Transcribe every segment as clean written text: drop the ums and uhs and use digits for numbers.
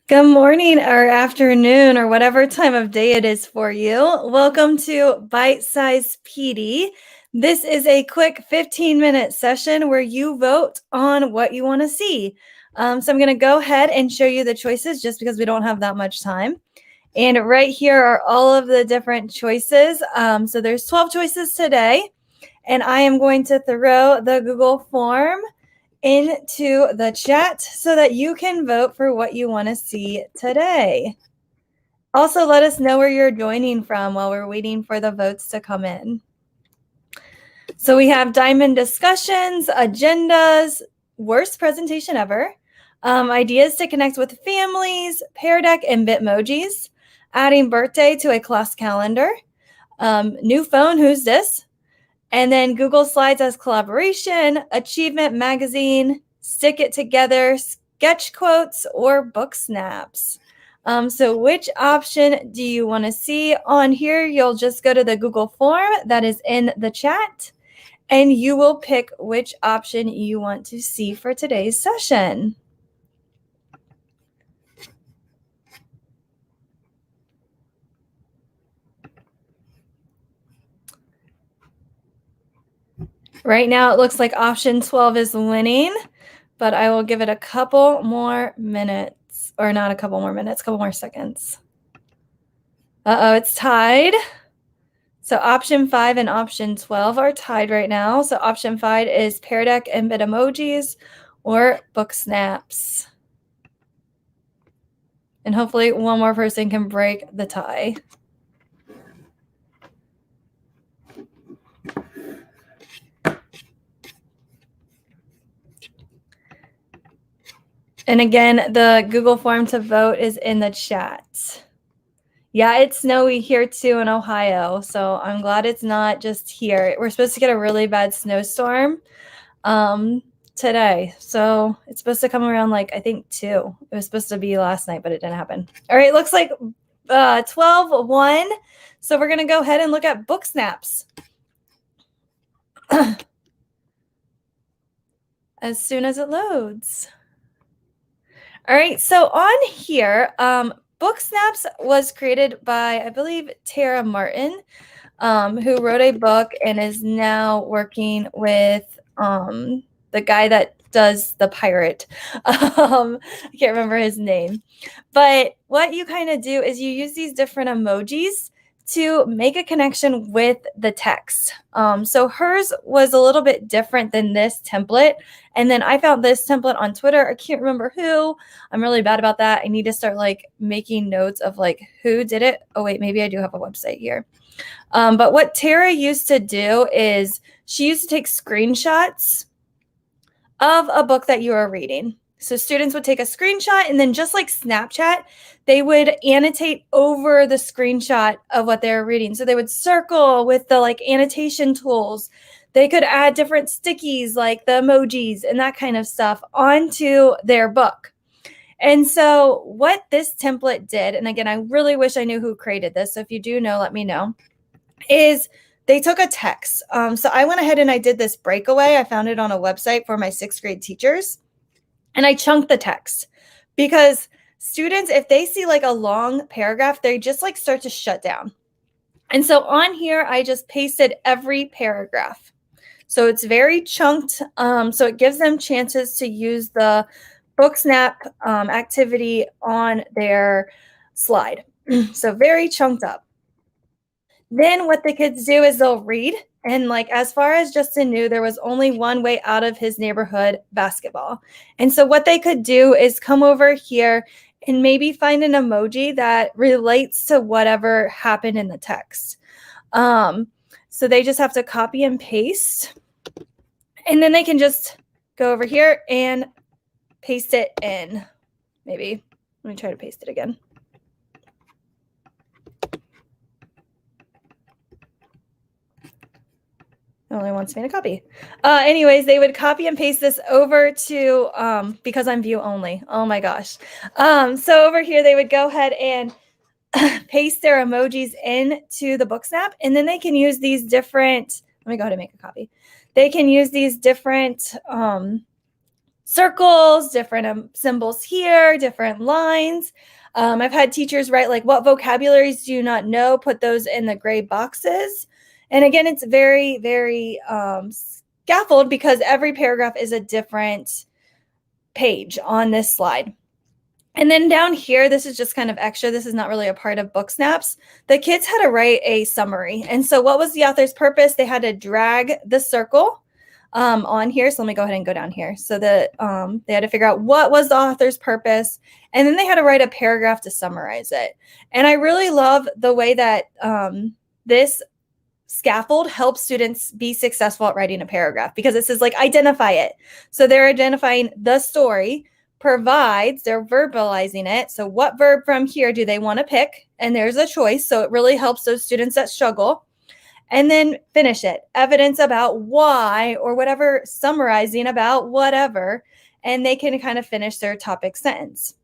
Good morning or afternoon or whatever time of day it is for you. Welcome to Bite Size PD. This is a quick 15-minute session where you vote on what you want to see. So I'm going to go ahead and show you the choices just because we don't have that much time. And right here are all of the different choices. So there's 12 choices today. And I am going to throw the Google form into the chat so that you can vote for what you want to see today. Also, let us know where you're joining from while we're waiting for the votes to come in. So we have diamond discussions, agendas, worst presentation ever, ideas to connect with families, PearDeck and Bitmojis, adding birthday to a class calendar, new phone, who's this? And then Google Slides as collaboration, Achievement Magazine, Stick It Together, Sketch Quotes, or Booksnaps. So which option do you want to see on here? You'll just go to the Google form that is in the chat, and you will pick which option you want to see for today's session. Right now, it looks like option 12 is winning, but I will give it a couple more minutes, or not a couple more minutes, a couple more seconds. Uh-oh, it's tied. So option 5 and option 12 are tied right now. So option 5 is PearDeck and Bitmojis or Booksnaps. And hopefully one more person can break the tie. And again, the Google form to vote is in the chat. Yeah, it's snowy here too in Ohio, so I'm glad it's not just here. We're supposed to get a really bad snowstorm today, so it's supposed to come around like, I think 2. It was supposed to be last night, but it didn't happen. All right, looks like 12 won, so we're going to go ahead and look at Booksnaps. As soon as it loads. All right, so on here, Booksnaps was created by, I believe, Tara Martin, who wrote a book and is now working with the guy that does The Pirate. I can't remember his name. But what you kind of do is you use these different emojis to make a connection with the text. So hers was a little bit different than this template. And then I found this template on Twitter. I can't remember who. I'm really bad about that. I need to start like making notes of like who did it. Oh, wait, maybe I do have a website here. But what Tara used to do is she used to take screenshots of a book that you are reading. So students would take a screenshot, and then just like Snapchat, they would annotate over the screenshot of what they're reading. So they would circle with the like annotation tools. They could add different stickies like the emojis and that kind of stuff onto their book. And so what this template did, and again, I really wish I knew who created this, so if you do know, let me know, is they took a text. So I went ahead and I did this breakaway. I found it on a website for my 6th grade teachers. And I chunked the text because students, if they see like a long paragraph, they just like start to shut down. And so on here, I just pasted every paragraph. So it's very chunked. So it gives them chances to use the Booksnap activity on their slide. So very chunked up. Then what the kids do is they'll read. And like, as far as Justin knew, there was only one way out of his neighborhood, basketball. And so what they could do is come over here and maybe find an emoji that relates to whatever happened in the text. So they just have to copy and paste. And then they can just go over here and paste it in. Maybe. Let me try to paste it again. It only wants me to copy. Anyways, they would copy and paste this over to, because I'm view only. Oh my gosh. So over here, they would go ahead and paste their emojis into the Booksnap, and then they can use these different, let me go ahead and make a copy. They can use these different circles, different symbols here, different lines. I've had teachers write like, what vocabularies do you not know? Put those in the gray boxes. And again, it's very, very scaffold because every paragraph is a different page on this slide. And then down here, this is just kind of extra. This is not really a part of Booksnaps. The kids had to write a summary. And so what was the author's purpose? They had to drag the circle on here. So let me go ahead and go down here. So that they had to figure out what was the author's purpose. And then they had to write a paragraph to summarize it. And I really love the way that this scaffold helps students be successful at writing a paragraph because it says like identify it. So they're identifying the story, provides, they're verbalizing it. So what verb from here do they want to pick? And there's a choice. So it really helps those students that struggle. And then finish it. Evidence about why or whatever, summarizing about whatever. And they can kind of finish their topic sentence.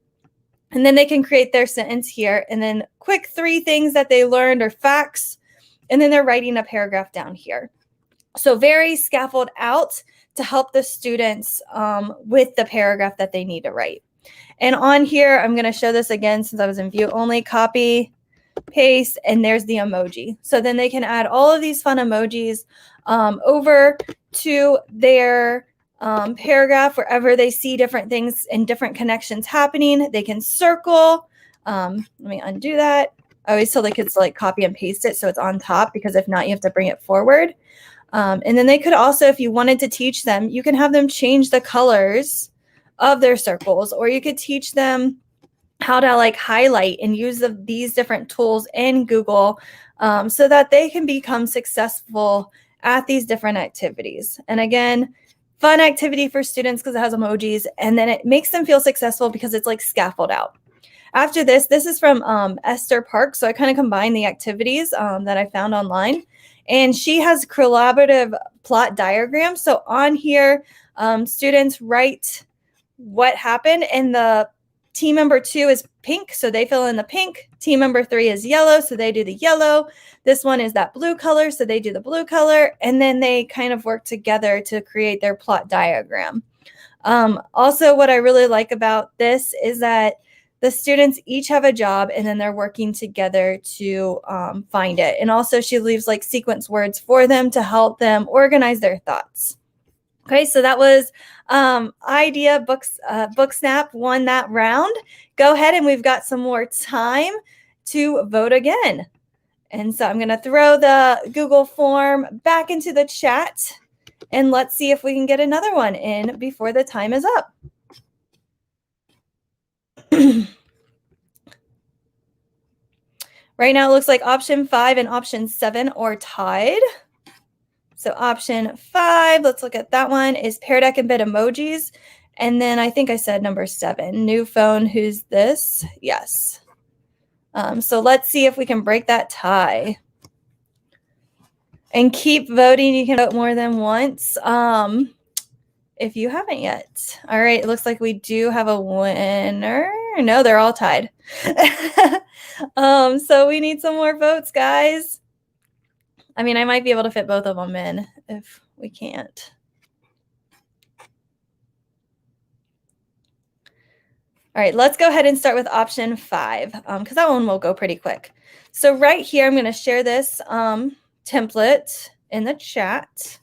And then they can create their sentence here. And then quick 3 things that they learned or facts. And then they're writing a paragraph down here. So very scaffold out to help the students with the paragraph that they need to write. And on here, I'm going to show this again since I was in view only, copy, paste, and there's the emoji. So then they can add all of these fun emojis over to their paragraph wherever they see different things and different connections happening. They can circle. Let me undo that. I always tell the kids to like copy and paste it so it's on top because if not, you have to bring it forward. And then they could also, if you wanted to teach them, you can have them change the colors of their circles, or you could teach them how to like highlight and use these different tools in Google so that they can become successful at these different activities. And again, fun activity for students because it has emojis, and then it makes them feel successful because it's like scaffold out. After this is from Esther Park. So I kind of combined the activities that I found online. And she has collaborative plot diagrams. So on here, students write what happened. And the team member 2 is pink, so they fill in the pink. Team member 3 is yellow, so they do the yellow. This one is that blue color, so they do the blue color. And then they kind of work together to create their plot diagram. Also, what I really like about this is that the students each have a job and then they're working together to find it. And also she leaves like sequence words for them to help them organize their thoughts. Okay, so that was idea Booksnap won that round. Go ahead, and we've got some more time to vote again. And so I'm going to throw the Google form back into the chat, and let's see if we can get another one in before the time is up. Right now, it looks like option 5 and option 7 are tied. So option 5, let's look at that one, is PearDeck and Bitmojis. And then I think I said number 7, new phone, who's this? Yes. So let's see if we can break that tie. And keep voting. You can vote more than once if you haven't yet. All right, it looks like we do have a winner. No, they're all tied. So we need some more votes, guys. I mean, I might be able to fit both of them in if we can't. All right, let's go ahead and start with option 5 because that one will go pretty quick. So right here, I'm going to share this template in the chat.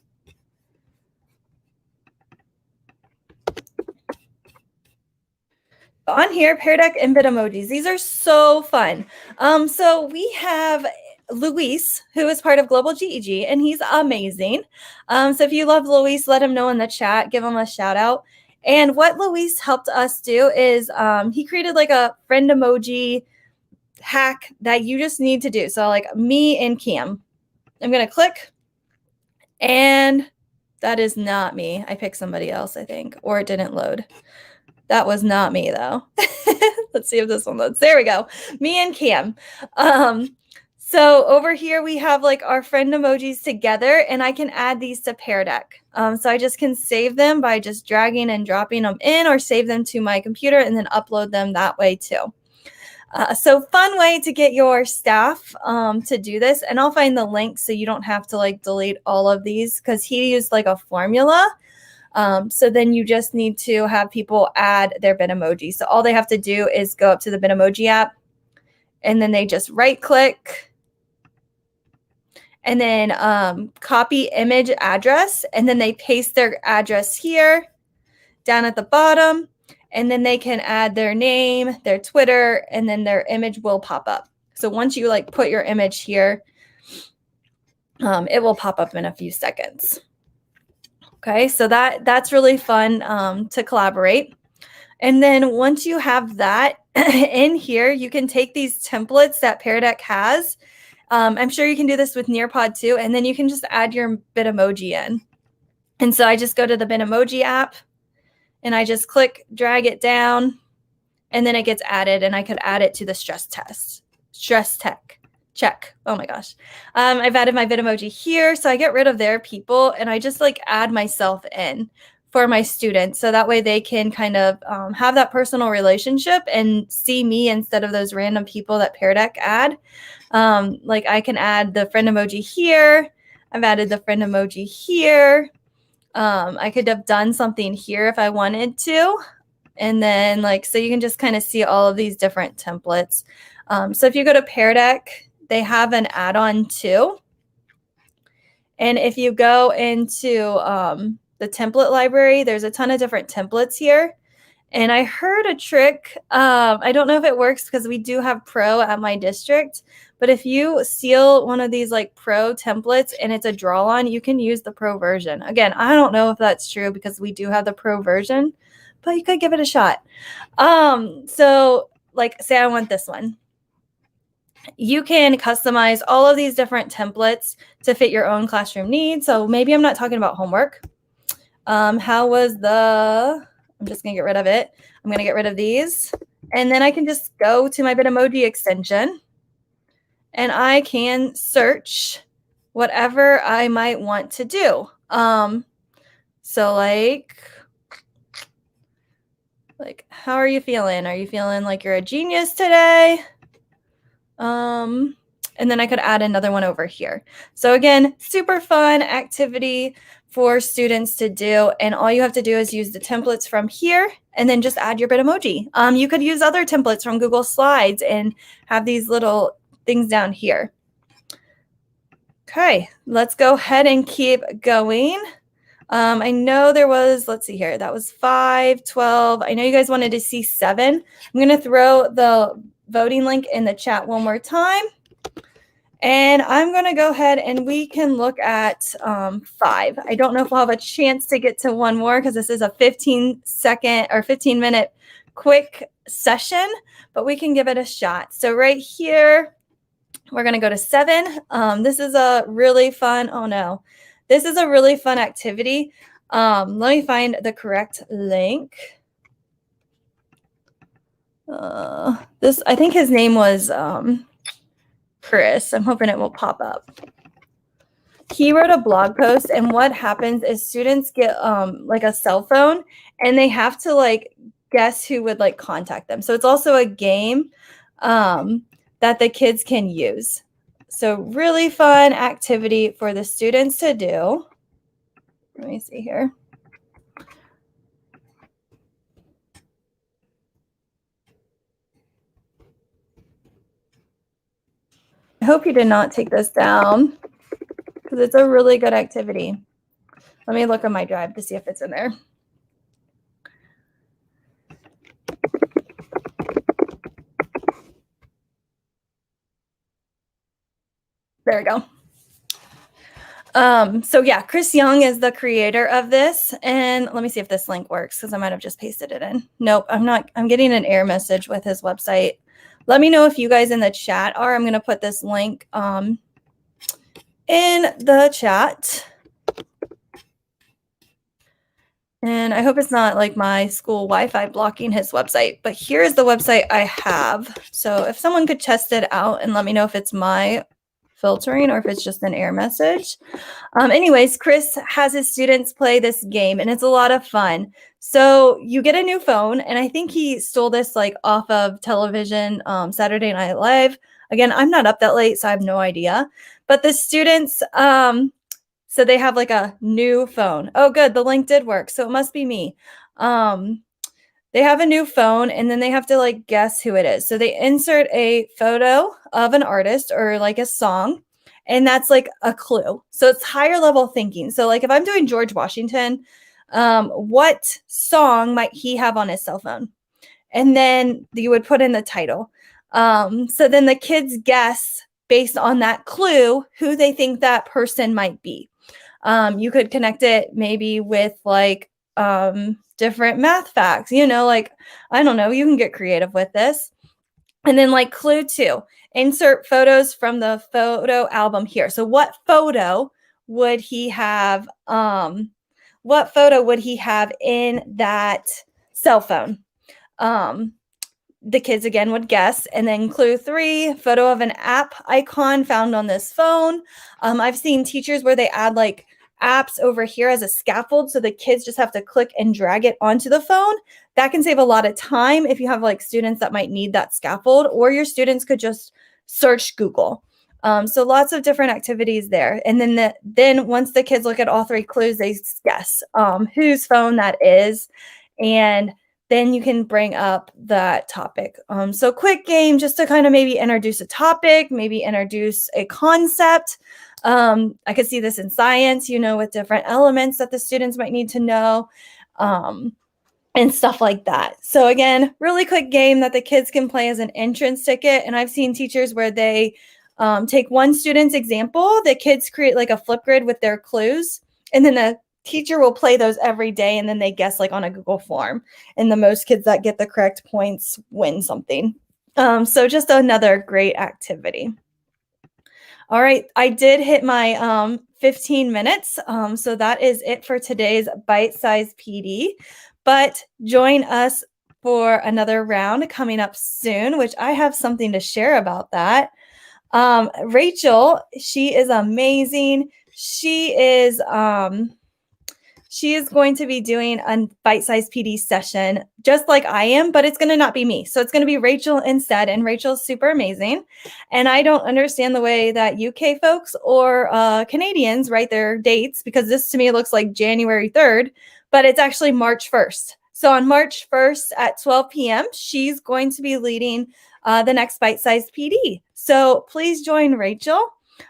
On here, PearDeck and Bitmojis. These are so fun. So we have Luis, who is part of Global GEG, and he's amazing. So if you love Luis, let him know in the chat. Give him a shout out. And what Luis helped us do is he created like a friend emoji hack that you just need to do. So like me and Cam. I'm going to click. And that is not me. I picked somebody else, I think, or it didn't load. That was not me, though. Let's see if this one loads. There we go. Me and Cam. So over here, we have like our friend emojis together, and I can add these to PearDeck. So I just can save them by just dragging and dropping them in, or save them to my computer and then upload them that way too. So fun way to get your staff to do this. And I'll find the link so you don't have to like delete all of these because he used like a formula. So then you just need to have people add their Bitmoji. So all they have to do is go up to the Bitmoji app, and then they just right click, and then copy image address, and then they paste their address here down at the bottom, and then they can add their name, their Twitter, and then their image will pop up. So once you like put your image here, it will pop up in a few seconds. Okay, so that's really fun to collaborate. And then once you have that in here, you can take these templates that PearDeck has. I'm sure you can do this with Nearpod too, and then you can just add your Bitmoji in. And so I just go to the Bitmoji app, and I just click, drag it down, and then it gets added, and I could add it to the stress tech. Check. Oh my gosh. I've added my Bitmoji here, so I get rid of their people, and I just like add myself in for my students. So that way they can kind of have that personal relationship and see me instead of those random people that PearDeck add. Like I can add the friend emoji here. I've added the friend emoji here. I could have done something here if I wanted to. And then like, so you can just kind of see all of these different templates. So if you go to PearDeck, they have an add-on too. And if you go into the template library, there's a ton of different templates here. And I heard a trick. I don't know if it works because we do have Pro at my district. But if you steal one of these like Pro templates and it's a draw on, you can use the Pro version. Again, I don't know if that's true because we do have the Pro version, but you could give it a shot. So like say I want this one. You can customize all of these different templates to fit your own classroom needs. So maybe I'm not talking about homework. I'm just going to get rid of it. I'm going to get rid of these. And then I can just go to my Bitmoji extension and I can search whatever I might want to do. So like, how are you feeling? Are you feeling like you're a genius today? And then I could add another one over here. So again, super fun activity for students to do. And all you have to do is use the templates from here and then just add your Bitmoji. You could use other templates from Google Slides and have these little things down here. Okay, let's go ahead and keep going. I know there was, let's see here, that was 5, 12. I know you guys wanted to see 7. I'm going to throw the voting link in the chat one more time. And I'm going to go ahead and we can look at 5. I don't know if we'll have a chance to get to one more because this is a 15-second or 15-minute quick session, but we can give it a shot. So right here, we're going to go to 7. This is a really fun, this is a really fun activity. Let me find the correct link. I think his name was Chris. I'm hoping it will pop up. He wrote a blog post, and what happens is students get like a cell phone and they have to like guess who would like contact them. So it's also a game that the kids can use. So really fun activity for the students to do. Let me see here. I hope you did not take this down because it's a really good activity. Let me look on my drive to see if it's in there. There we go. So yeah, Chris Young is the creator of this. And let me see if this link works because I might have just pasted it in. Nope, I'm not. I'm getting an error message with his website. Let me know if you guys in the chat are. I'm going to put this link in the chat. And I hope it's not like my school Wi-Fi blocking his website. But here's the website I have. So if someone could test it out and let me know if it's my filtering or if it's just an error message. Anyways, Chris has his students play this game and it's a lot of fun. So you get a new phone, and I think he stole this like off of television, Saturday Night Live. Again, I'm not up that late, so I have no idea. But the students So they have like a new phone. Oh, good. The link did work. So it must be me. They have a new phone and then they have to like guess who it is. So they insert a photo of an artist or like a song, and that's like a clue. So it's higher level thinking. So like if I'm doing George Washington, what song might he have on his cell phone? And then you would put in the title. So then the kids guess based on that clue who they think that person might be. You could connect it maybe with like different math facts, like, I don't know, you can get creative with this. And then like clue 2, insert photos from the photo album here. So what photo would he have? What photo would he have in that cell phone? The kids again would guess. And then clue 3, photo of an app icon found on this phone. I've seen teachers where they add like apps over here as a scaffold, so the kids just have to click and drag it onto the phone. That can save a lot of time if you have like students that might need that scaffold, or your students could just search Google. So lots of different activities there. And then once the kids look at all 3 clues, they guess whose phone that is, and then you can bring up that topic. So quick game just to kind of maybe introduce a topic, maybe introduce a concept. I could see this in science, with different elements that the students might need to know, and stuff like that. So again, really quick game that the kids can play as an entrance ticket. And I've seen teachers where they take one student's example, the kids create like a flip grid with their clues, and then the teacher will play those every day, and then they guess like on a Google form. And the most kids that get the correct points win something. So just another great activity. All right, I did hit my 15 minutes. So that is it for today's bite-sized PD. But join us for another round coming up soon, which I have something to share about that. Rachel, she is amazing. She is going to be doing a bite-sized PD session just like I am, but it's going to not be me. So it's going to be Rachel instead. And Rachel's super amazing. And I don't understand the way that UK folks or Canadians write their dates, because this to me looks like January 3rd, but it's actually March 1st. So on March 1st at 12 p.m., she's going to be leading the next bite-sized PD. So please join Rachel.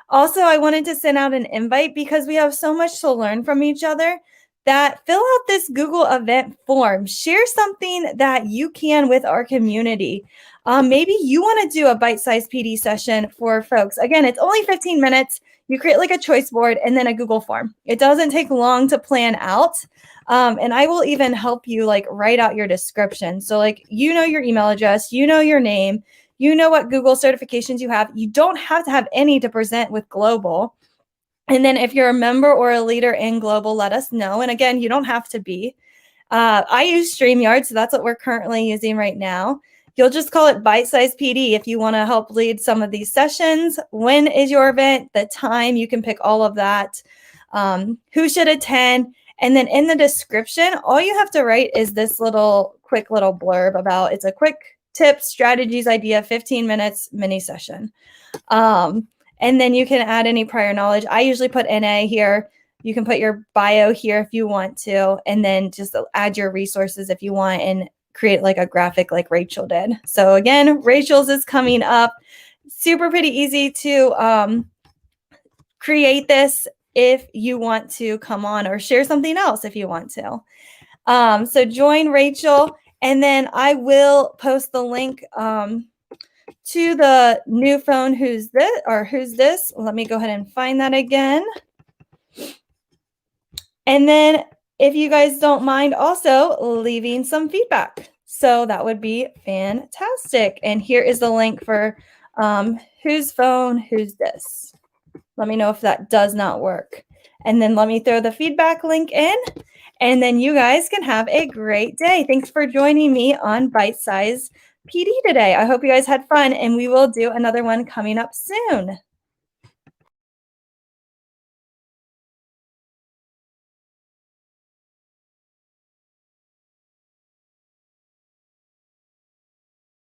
Also, I wanted to send out an invite because we have so much to learn from each other, that fill out this Google event form. Share something that you can with our community. Maybe you want to do a bite-sized PD session for folks. Again, it's only 15 minutes. You create like a choice board and then a Google form. It doesn't take long to plan out. And I will even help you like write out your description. So like, your email address, your name, what Google certifications you have. You don't have to have any to present with Global. And then if you're a member or a leader in Global, let us know. And again, you don't have to be. I use StreamYard, so that's what we're currently using right now. You'll just call it Bite-Size PD if you want to help lead some of these sessions. When is your event? The time, you can pick all of that. Who should attend? And then in the description, all you have to write is this quick little blurb about it's a quick tip, strategies, idea, 15 minutes, mini session. And then you can add any prior knowledge. I usually put NA here. You can put your bio here if you want to, and then just add your resources if you want and create like a graphic like Rachel did. So again, Rachel's is coming up. Super pretty easy to create this if you want to come on, or share something else if you want to. So join Rachel, and then I will post the link to the new phone, who's this. Let me go ahead and find that again. And then if you guys don't mind also leaving some feedback, so that would be fantastic. And here is the link for whose phone, who's this. Let me know if that does not work. And then let me throw the feedback link in, and then you guys can have a great day. Thanks for joining me on Bite Size PD today. I hope you guys had fun, and we will do another one coming up soon.